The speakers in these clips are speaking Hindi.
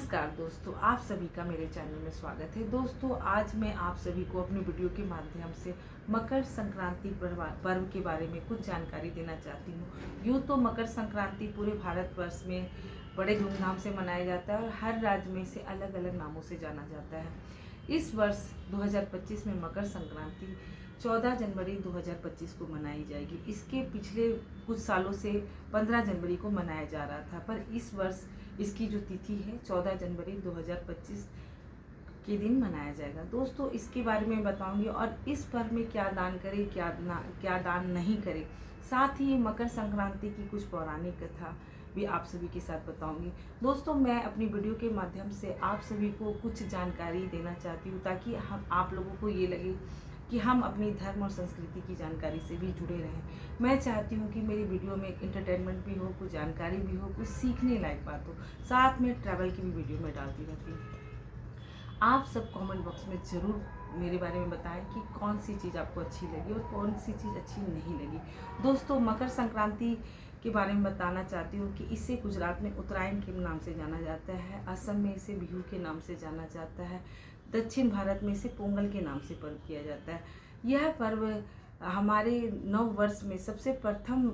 नमस्कार दोस्तों, आप सभी का मेरे चैनल में स्वागत है। दोस्तों, आज मैं आप सभी को अपनी वीडियो के माध्यम से मकर संक्रांति पर्व के बारे में कुछ जानकारी देना चाहती हूँ। यूँ तो मकर संक्रांति पूरे भारतवर्ष में बड़े धूमधाम से मनाया जाता है और हर राज्य में इसे अलग अलग नामों से जाना जाता है। इस वर्ष 2025 में मकर संक्रांति 14 जनवरी 2025 को मनाई जाएगी। इसके पिछले कुछ सालों से 15 जनवरी को मनाया जा रहा था, पर इस वर्ष इसकी जो तिथि है 14 जनवरी 2025 के दिन मनाया जाएगा। दोस्तों, इसके बारे में बताऊंगी और इस पर्व में क्या दान करें, क्या दान नहीं करें। साथ ही मकर संक्रांति की कुछ पौराणिक कथा भी आप सभी के साथ बताऊंगी। दोस्तों, मैं अपनी वीडियो के माध्यम से आप सभी को कुछ जानकारी देना चाहती हूँ ताकि हम आप लोगों को ये लगे कि हम अपनी धर्म और संस्कृति की जानकारी से भी जुड़े रहें। मैं चाहती हूँ कि मेरी वीडियो में इंटरटेनमेंट भी हो, कुछ जानकारी भी हो, कुछ सीखने लायक बात हो। साथ में ट्रैवल की भी वीडियो में डालती रहती हूँ। आप सब कमेंट बॉक्स में ज़रूर मेरे बारे में बताएं कि कौन सी चीज़ आपको अच्छी लगी और कौन सी चीज़ अच्छी नहीं लगी। दोस्तों, मकर संक्रांति के बारे में बताना चाहती हूँ कि इसे गुजरात में उत्तरायण के नाम से जाना जाता है, असम में इसे बिहू के नाम से जाना जाता है, दक्षिण भारत में इसे पोंगल के नाम से पर्व किया जाता है। यह पर्व हमारे नव वर्ष में सबसे प्रथम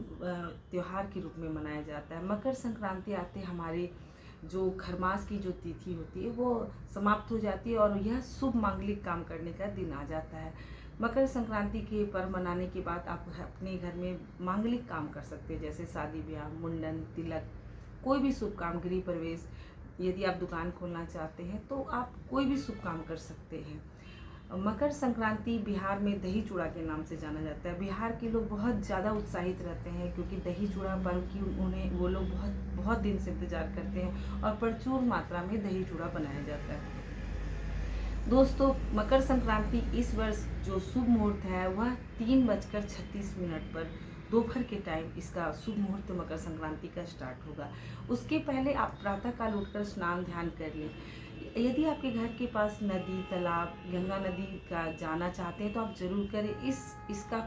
त्योहार के रूप में मनाया जाता है। मकर संक्रांति आते हमारे जो खरमास की जो तिथि होती है वो समाप्त हो जाती है और यह शुभ मांगलिक काम करने का दिन आ जाता है। मकर संक्रांति के पर्व मनाने के बाद आप अपने घर में मांगलिक काम कर सकते हैं, जैसे शादी ब्याह, मुंडन, तिलक, कोई भी शुभ काम, गृह प्रवेश, यदि आप दुकान खोलना चाहते हैं तो आप कोई भी शुभ काम कर सकते हैं। मकर संक्रांति बिहार में दही चूड़ा के नाम से जाना जाता है। बिहार के लोग बहुत ज़्यादा उत्साहित रहते हैं क्योंकि दही चूड़ा पर्व की वो लोग बहुत दिन से इंतजार करते हैं और प्रचुर मात्रा में दही चूड़ा बनाया जाता है। दोस्तों, मकर संक्रांति इस वर्ष जो शुभ मुहूर्त है वह 3:36 पर दोपहर के टाइम इसका शुभ मुहूर्त मकर संक्रांति का स्टार्ट होगा। उसके पहले आप प्रातःकाल उठकर स्नान ध्यान कर लें। यदि आपके घर के पास नदी, तालाब, गंगा नदी का जाना चाहते हैं तो आप जरूर करें। इसका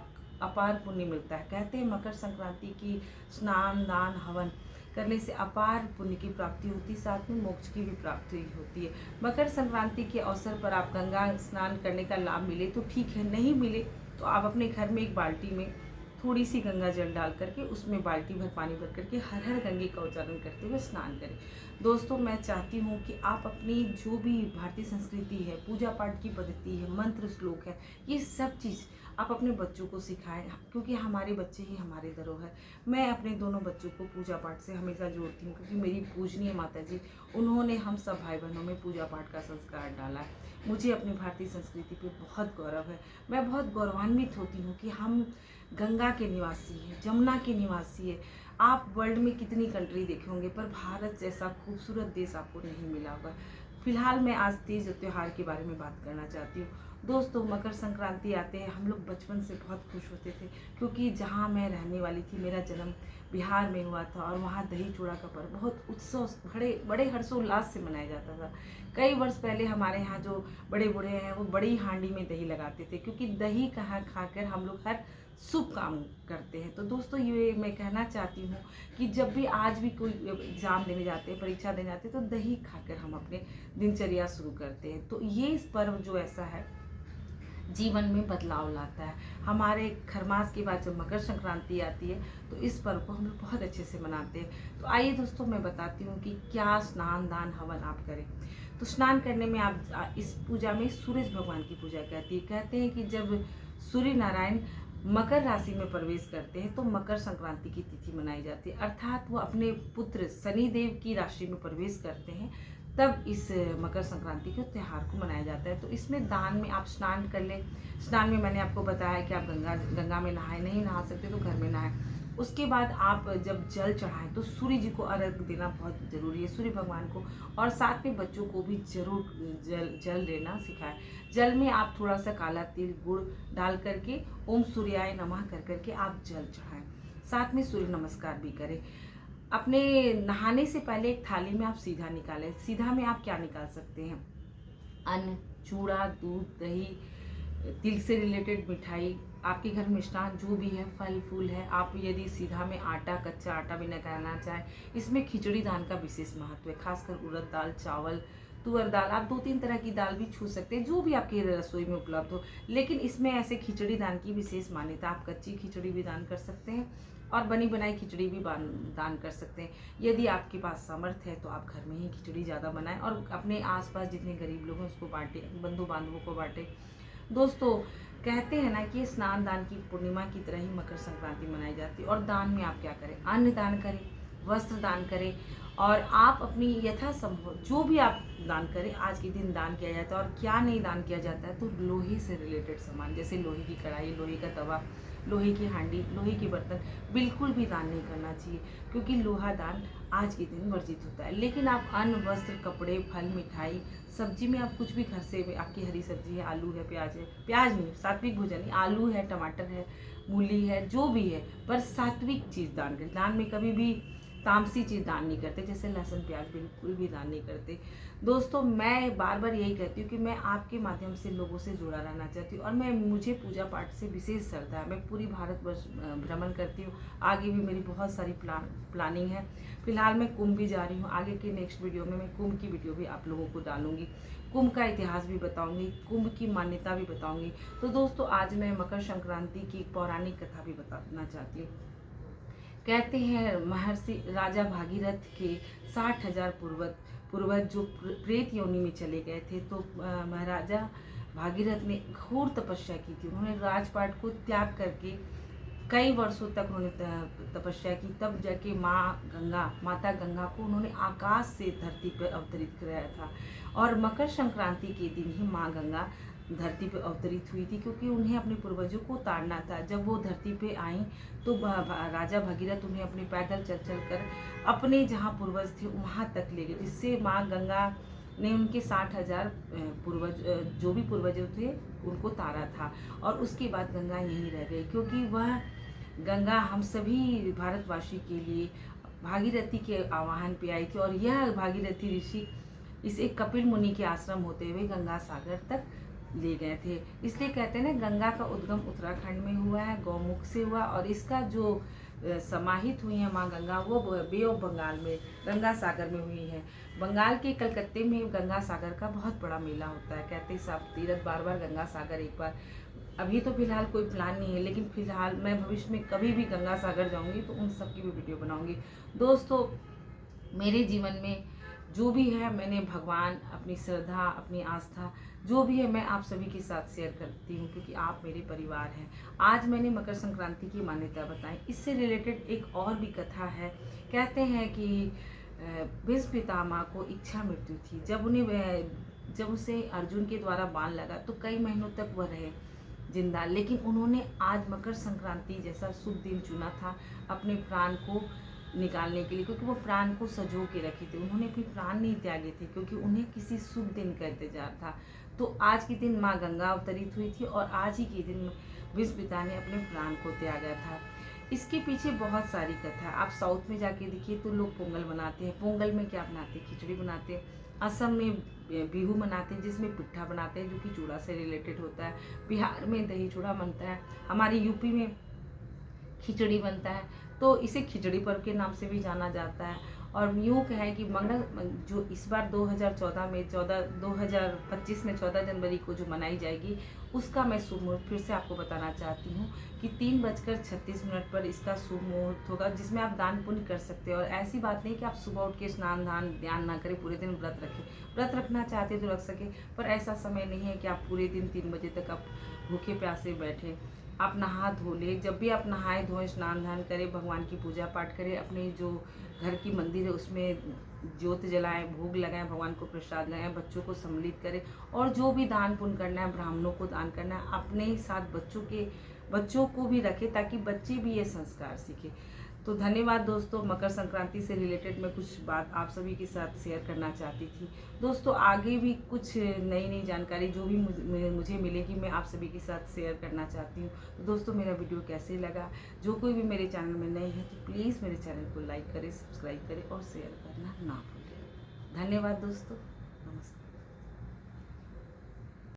अपार पुण्य मिलता है। कहते हैं मकर संक्रांति की स्नान, दान, हवन करने से अपार पुण्य की प्राप्ति होती है, साथ में मोक्ष की भी प्राप्ति होती है। मकर संक्रांति के अवसर पर आप गंगा स्नान करने का लाभ मिले तो ठीक है, नहीं मिले तो आप अपने घर में एक बाल्टी में थोड़ी सी गंगा जल डाल करके उसमें बाल्टी भर पानी भर करके हर हर गंगे का उच्चारण करते हुए स्नान करें। दोस्तों, मैं चाहती हूँ कि आप अपनी जो भी भारतीय संस्कृति है, पूजा पाठ की पद्धति है, मंत्र श्लोक है, ये सब चीज़ आप अपने बच्चों को सिखाएं क्योंकि हमारे बच्चे ही हमारे धरोहर। मैं अपने दोनों बच्चों को पूजा पाठ से हमेशा जोड़ती हूँ क्योंकि मेरी पूजनीय माता जी, उन्होंने हम सब भाई बहनों में पूजा पाठ का संस्कार डाला है। मुझे अपनी भारतीय संस्कृति पे बहुत गौरव है। मैं बहुत गौरवान्वित होती हूँ कि हम गंगा के निवासी हैं, जमुना के निवासी है। आप वर्ल्ड में कितनी कंट्री देखे होंगे पर भारत जैसा खूबसूरत देश आपको नहीं मिला होगा। फिलहाल मैं आज तीज त्योहार के बारे में बात करना चाहती हूँ। दोस्तों, मकर संक्रांति आते हैं हम लोग बचपन से बहुत खुश होते थे क्योंकि जहाँ मैं रहने वाली थी, मेरा जन्म बिहार में हुआ था और वहाँ दही चूड़ा का पर्व बहुत उत्सव बड़े हर्षोल्लास से मनाया जाता था। कई वर्ष पहले हमारे यहाँ जो बड़े बूढ़े हैं वो बड़ी हांडी में दही लगाते थे क्योंकि दही कहाँ खाकर हम लोग हर शुभ काम करते हैं। तो दोस्तों, ये मैं कहना चाहती हूँ कि जब भी आज भी कोई एग्ज़ाम देने जाते हैं, परीक्षा देने जाते हैं तो दही खाकर हम अपने दिनचर्या शुरू करते हैं। तो ये इस पर्व जो ऐसा है जीवन में बदलाव लाता है। हमारे खरमास के बाद जब मकर संक्रांति आती है तो इस पर्व को हम लोग बहुत अच्छे से मनाते हैं। तो आइए दोस्तों, मैं बताती हूँ कि क्या स्नान, दान, हवन आप करें। तो स्नान करने में आप इस पूजा में सूरज भगवान की पूजा कहते हैं कि जब सूर्य नारायण मकर राशि में प्रवेश करते हैं तो मकर संक्रांति की तिथि मनाई जाती है, अर्थात वो अपने पुत्र शनिदेव की राशि में प्रवेश करते हैं, तब इस मकर संक्रांति के त्यौहार को मनाया जाता है। तो इसमें दान में आप स्नान कर लें। स्नान में मैंने आपको बताया कि आप गंगा में नहाए, नहीं नहा सकते तो घर में नहाएं। उसके बाद आप जब जल चढ़ाएं तो सूर्य जी को अर्घ देना बहुत ज़रूरी है, सूर्य भगवान को, और साथ में बच्चों को भी जरूर जल देना सिखाएं। जल में आप थोड़ा सा काला तिल, गुड़ डाल करके ओम सूर्याय नमः कर करके आप जल चढ़ाएं। साथ में सूर्य नमस्कार भी करें। अपने नहाने से पहले एक थाली में आप सीधा निकालें। सीधा में आप क्या निकाल सकते हैं? अन्न, चूड़ा, दूध, दही, तिल से रिलेटेड मिठाई, आपके घर में मिष्ठान जो भी है, फल फूल है, आप यदि सीधा में आटा, कच्चा आटा भी निकालना चाहें, इसमें खिचड़ी दान का विशेष महत्व है। खासकर उड़द दाल, चावल, तुअर दाल, आप 2-3 तरह की दाल भी छू सकते हैं, जो भी आपकी रसोई में उपलब्ध हो। लेकिन इसमें ऐसे खिचड़ी दान की विशेष मान्यता। आप कच्ची खिचड़ी भी दान कर सकते हैं और बनी बनाई खिचड़ी भी दान कर सकते हैं। यदि आपके पास सामर्थ्य है तो आप घर में ही खिचड़ी ज़्यादा बनाएं और अपने आसपास जितने गरीब लोग हैं उसको बांटें, बंधु बांधवों को बांटें। दोस्तों, कहते हैं ना कि स्नान दान की पूर्णिमा की तरह ही मकर संक्रांति मनाई जाती है। और दान में आप क्या करें? अन्न दान करें, वस्त्र दान करें, और आप अपनी यथासंभव जो भी आप दान करें। आज के दिन दान किया जाता है, और क्या नहीं दान किया जाता है तो लोहे से रिलेटेड सामान, जैसे लोहे की कढ़ाई, लोहे का तवा, लोहे की हांडी, लोहे के बर्तन बिल्कुल भी दान नहीं करना चाहिए, क्योंकि लोहा दान आज के दिन वर्जित होता है। लेकिन आप अन्न, वस्त्र, कपड़े, फल, मिठाई, सब्जी में आप कुछ भी घर से, आपकी हरी सब्जी है, आलू है, प्याज है, प्याज नहीं, सात्विक भोजन नहीं, आलू है, टमाटर है, मूली है, जो भी है, पर सात्विक चीज़ दान करें। दान में कभी भी तामसी चीज़ दान नहीं करते, जैसे लहसुन प्याज बिल्कुल भी दान नहीं करते। दोस्तों, मैं बार बार यही कहती हूँ कि मैं आपके माध्यम से लोगों से जुड़ा रहना चाहती हूँ, और मुझे पूजा पाठ से विशेष श्रद्धा है। मैं पूरी भारतवर्ष भ्रमण करती हूँ, आगे भी मेरी बहुत सारी प्लानिंग है। फिलहाल मैं कुंभ भी जा रही हूँ, आगे के नेक्स्ट वीडियो में मैं कुंभ की वीडियो भी आप लोगों को डालूंगी, कुंभ का इतिहास भी बताऊंगी, कुंभ की मान्यता भी बताऊंगी। तो दोस्तों, आज मैं मकर संक्रांति की पौराणिक कथा भी बताना चाहती हूँ। कहते हैं महर्षि राजा भागीरथ के 60,000 पूर्वज जो प्रेत योनि में चले गए थे, तो महाराजा भागीरथ ने घोर तपस्या की थी। उन्होंने राजपाट को त्याग करके कई वर्षों तक उन्होंने तपस्या की, तब जाके माता गंगा को उन्होंने आकाश से धरती पर अवतरित कराया था। और मकर संक्रांति के दिन ही माँ गंगा धरती पर अवतरित हुई थी, क्योंकि उन्हें अपने पूर्वजों को उतारना था। जब वो धरती पे आई तो राजा भगीरथ उन्हें अपने पैदल चल चल कर अपने जहाँ पूर्वज थे वहाँ तक ले गए, जिससे माँ गंगा ने उनके 60,000 पूर्वज, जो भी पूर्वज थे, उनको तारा था। और उसके बाद गंगा यहीं रह गई, क्योंकि वह गंगा हम सभी भारतवासी के लिए भागीरथी के आह्वान पे आई थी। और यह भागीरथी ऋषि इसे कपिल मुनि के आश्रम होते हुए गंगा सागर तक ले गए थे। इसलिए कहते हैं ना, गंगा का उद्गम उत्तराखंड में हुआ है, गौमुख से हुआ, और इसका जो समाहित हुई है माँ गंगा, वो बे ऑफ बंगाल में गंगा सागर में हुई है। बंगाल के कलकत्ते में गंगा सागर का बहुत बड़ा मेला होता है। कहते सब तीर्थ बार बार गंगा सागर एक बार। अभी तो फिलहाल कोई प्लान नहीं है, लेकिन फिलहाल मैं भविष्य में कभी भी गंगा सागर जाऊंगी तो उन सब की भी वीडियो बनाऊंगी। दोस्तों, मेरे जीवन में जो भी है, मैंने भगवान, अपनी श्रद्धा, अपनी आस्था जो भी है, मैं आप सभी के साथ शेयर करती हूँ, क्योंकि आप मेरे परिवार हैं। आज मैंने मकर संक्रांति की मान्यता बताई। इससे रिलेटेड एक और भी कथा है। कहते हैं कि भीष्म पितामह को इच्छा मृत्यु थी। जब उसे अर्जुन के द्वारा बाण लगा तो कई महीनों तक वह रहे जिंदा, लेकिन उन्होंने आज मकर संक्रांति जैसा शुभ दिन चुना था अपने प्राण को निकालने के लिए, क्योंकि वो प्राण को सजो के रखे थे। उन्होंने अपने प्राण नहीं त्यागे थे, क्योंकि उन्हें किसी शुभ दिन का इंतजार था। तो आज के दिन माँ गंगा अवतरित हुई थी, और आज ही के दिन भीष्म पिता ने अपने प्राण को त्यागा था। इसके पीछे बहुत सारी कथा है। आप साउथ में जाके देखिए तो लोग पोंगल बनाते हैं। पोंगल में क्या बनाते हैं? खिचड़ी बनाते हैं। असम में बिहू मनाते हैं, जिसमें पिट्ठा बनाते हैं, जो कि चूड़ा से रिलेटेड होता है। बिहार में दही चूड़ा बनता है। हमारे यूपी में खिचड़ी बनता है, तो इसे खिचड़ी पर्व के नाम से भी जाना जाता है। और यूँ कहें कि जो इस बार 2025 में 14 जनवरी को जो मनाई जाएगी, उसका मैं शुभ मुहूर्त फिर से आपको बताना चाहती हूँ कि 3:36 पर इसका शुभ मुहूर्त होगा, जिसमें आप दान पुण्य कर सकते हैं। और ऐसी बात नहीं कि आप सुबह उठ के स्नान दान ध्यान ना करें, पूरे दिन व्रत रखें। व्रत रखना चाहते तो रख सके, पर ऐसा समय नहीं है कि आप पूरे दिन 3 बजे तक आप भूखे प्यासे बैठे। आप नहा धो ले, जब भी आप नहाए धोए, स्नान ध्यान करें, भगवान की पूजा पाठ करें, अपने जो घर की मंदिर है उसमें ज्योत जलाएं, भोग लगाएं, भगवान को प्रसाद लगाएं, बच्चों को सम्मिलित करें, और जो भी दान पुण्य करना है, ब्राह्मणों को दान करना है, अपने ही साथ बच्चों को भी रखें, ताकि बच्चे भी ये संस्कार सीखें। तो धन्यवाद दोस्तों। मकर संक्रांति से रिलेटेड मैं कुछ बात आप सभी के साथ शेयर करना चाहती थी। दोस्तों, आगे भी कुछ नई जानकारी जो भी मुझे मिलेगी, मैं आप सभी के साथ शेयर करना चाहती हूँ। तो दोस्तों, मेरा वीडियो कैसे लगा? जो कोई भी मेरे चैनल में नए हैं तो प्लीज़ मेरे चैनल को लाइक करें, सब्सक्राइब करें और शेयर करना ना भूलें। धन्यवाद दोस्तों, नमस्कार।